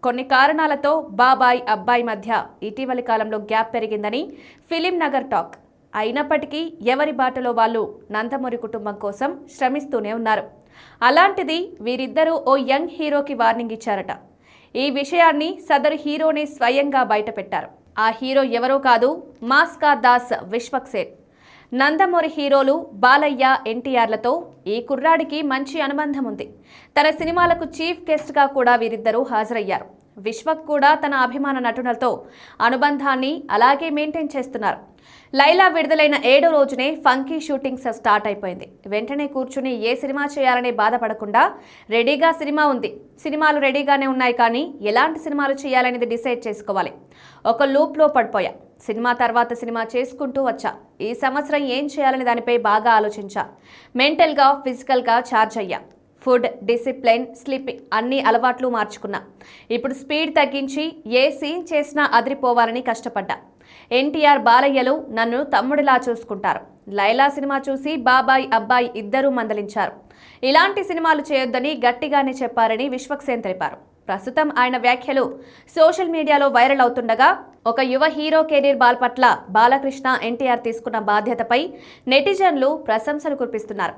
కొన్ని కారణాలతో బాబాయ్ అబ్బాయి మధ్య ఇటీవలి కాలంలో గ్యాప్ పెరిగిందని ఫిలిం నగర్ టాక్. అయినప్పటికీ ఎవరి బాటలో వాళ్ళు నందమూరి కుటుంబం కోసం శ్రమిస్తూనే ఉన్నారు. అలాంటిది వీరిద్దరూ ఓ యంగ్ హీరోకి వార్నింగ్ ఇచ్చారట. ఈ విషయాన్ని సదరు హీరోనే స్వయంగా బయటపెట్టారు. ఆ హీరో ఎవరో కాదు, మాస్కా దాస్ విశ్వక్సేన్. నందమూరి హీరోలు బాలయ్య, ఎన్టీఆర్లతో ఈ కుర్రాడికి మంచి అనుబంధం ఉంది. తన సినిమాలకు చీఫ్ గెస్ట్గా కూడా వీరిద్దరూ హాజరయ్యారు. విశ్వక్ కూడా తన అభిమాన నటులతో అనుబంధాన్ని అలాగే మెయింటైన్ చేస్తున్నారు. లైలా విడుదలైన 7వ రోజునే ఫంకీ షూటింగ్స్ స్టార్ట్ అయిపోయింది. వెంటనే కూర్చుని ఏ సినిమా చేయాలనే బాధపడకుండా రెడీగా సినిమా ఉంది. సినిమాలు రెడీగానే ఉన్నాయి, కానీ ఎలాంటి సినిమాలు చేయాలనేది డిసైడ్ చేసుకోవాలి. ఒక లూప్లో పడిపోయా. సినిమా తర్వాత సినిమా చేసుకుంటూ వచ్చా. ఈ సంవత్సరం ఏం చేయాలనే దానిపై బాగా ఆలోచించా. మెంటల్గా, ఫిజికల్గా ఛార్జ్ అయ్యా. ఫుడ్, డిసిప్లిన్, స్లీపింగ్ అన్ని అలవాట్లు మార్చుకున్నా. ఇప్పుడు స్పీడ్ తగ్గించి ఏ సీన్ చేసినా అదిరిపోవాలని కష్టపడ్డా. ఎన్టీఆర్, బాలయ్యలు నన్ను తమ్ముడిలా చూసుకుంటారు. లైలా సినిమా చూసి బాబాయ్, అబ్బాయి ఇద్దరూ మందలించారు. ఇలాంటి సినిమాలు చేయొద్దని గట్టిగానే చెప్పారని విశ్వక్సేన్ తెలిపారు. ప్రస్తుతం ఆయన వ్యాఖ్యలు సోషల్ మీడియాలో వైరల్ అవుతుండగా, ఒక యువ హీరో కెరీర్ పట్ల బాలకృష్ణ, ఎన్టీఆర్ తీసుకున్న బాధ్యతపై నెటిజన్లు ప్రశంసలు కురిపిస్తున్నారు.